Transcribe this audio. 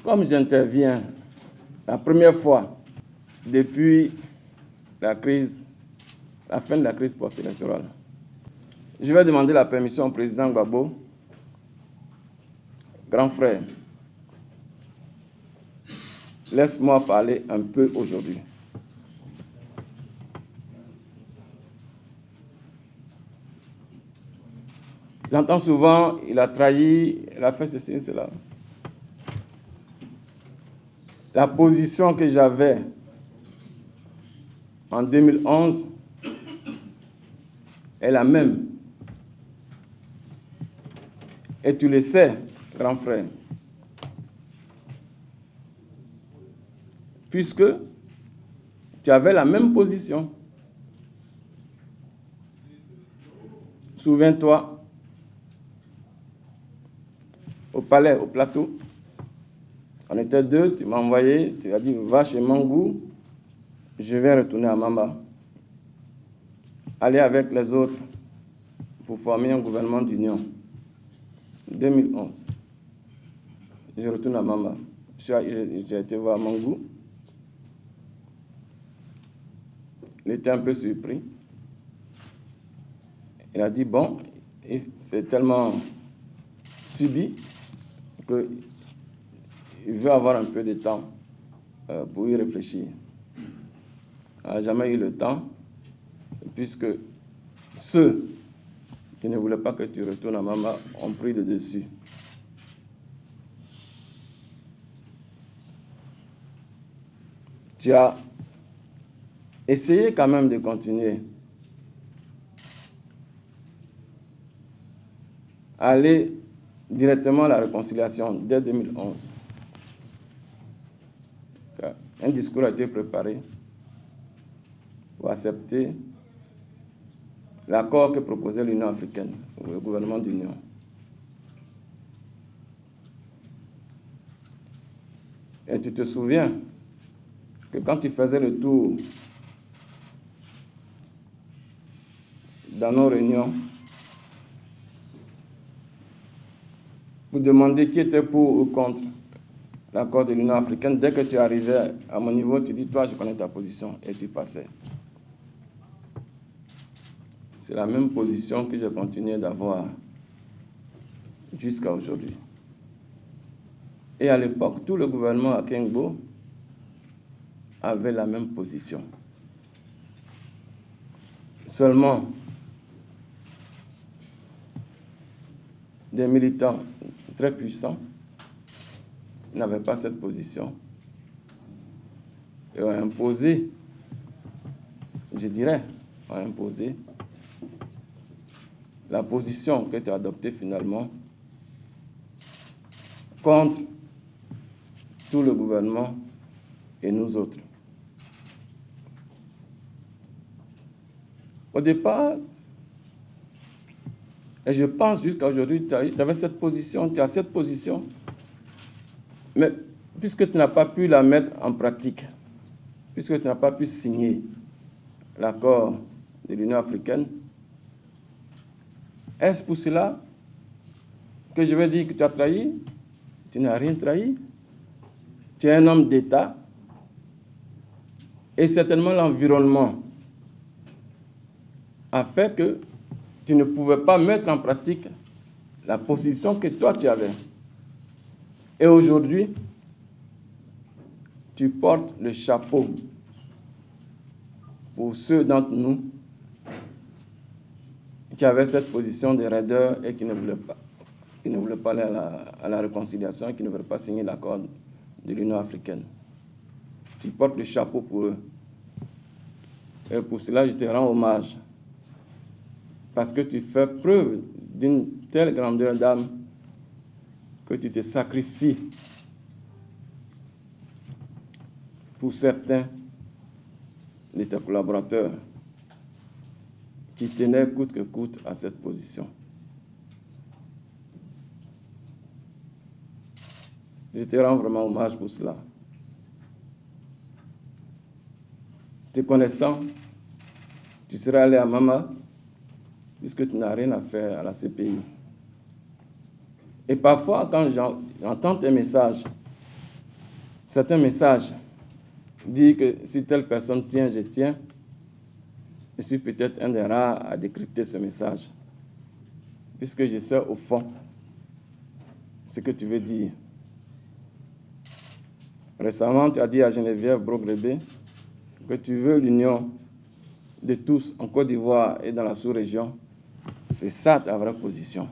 Comme j'interviens la première fois depuis la fin de la crise post-électorale, je vais demander la permission au président Gbagbo, grand frère. Laisse-moi parler un peu aujourd'hui. J'entends souvent, il a trahi, il a fait ceci, cela. La position que j'avais en 2011 est la même. Et tu le sais, grand frère. Puisque tu avais la même position. Souviens-toi, au palais, au plateau, on était deux, tu m'as envoyé, tu as dit, va chez Mangou, je vais retourner à Mamba. Aller avec les autres pour former un gouvernement d'union. 2011. Je retourne à Mamba. J'ai été voir Mangou. Il était un peu surpris. Il a dit, bon, c'est tellement subi qu'il veut avoir un peu de temps pour y réfléchir. Il n'a jamais eu le temps, puisque ceux qui ne voulaient pas que tu retournes à Mamba ont pris le dessus. Tu as essayé quand même de continuer à aller directement à la réconciliation dès 2011. Un discours a été préparé pour accepter l'accord que proposait l'Union africaine, le gouvernement d'union. Et tu te souviens que quand tu faisais le tour dans nos réunions pour demander qui était pour ou contre l'accord de l'Union africaine, dès que tu arrivais à mon niveau, tu dis, toi, je connais ta position, et tu passais. C'est la même position que j'ai continué d'avoir jusqu'à aujourd'hui. Et à l'époque, tout le gouvernement à Kengbo avait la même position. Seulement, des militants très puissants n'avaient pas cette position et ont imposé, je dirais, ont imposé la position que tu as adoptée finalement contre tout le gouvernement et nous autres. Au départ, et je pense jusqu'à aujourd'hui, tu avais cette position, tu as cette position, mais puisque tu n'as pas pu la mettre en pratique, puisque tu n'as pas pu signer l'accord de l'Union africaine, est-ce pour cela que je vais dire que tu as trahi? Tu n'as rien trahi. Tu es un homme d'État et certainement l'environnement a fait que tu ne pouvais pas mettre en pratique la position que toi tu avais. Et aujourd'hui, tu portes le chapeau pour ceux d'entre nous qui avaient cette position de raideur et qui ne voulaient pas aller à la réconciliation et qui ne voulaient pas signer l'accord de l'Union africaine. Tu portes le chapeau pour eux. Et pour cela, je te rends hommage. Parce que tu fais preuve d'une telle grandeur d'âme que tu te sacrifies pour certains de tes collaborateurs qui tenaient coûte que coûte à cette position. Je te rends vraiment hommage pour cela. Te connaissant, tu serais allé à Mama puisque tu n'as rien à faire à la CPI. Et parfois, quand j'entends tes messages Certains messages disent que si telle personne tient, je tiens. Je suis peut-être un des rares à décrypter ce message, puisque je sais au fond ce que tu veux dire. Récemment, tu as dit à Geneviève Brogrebe que tu veux l'union de tous en Côte d'Ivoire et dans la sous-région. C'est ça ta vraie position.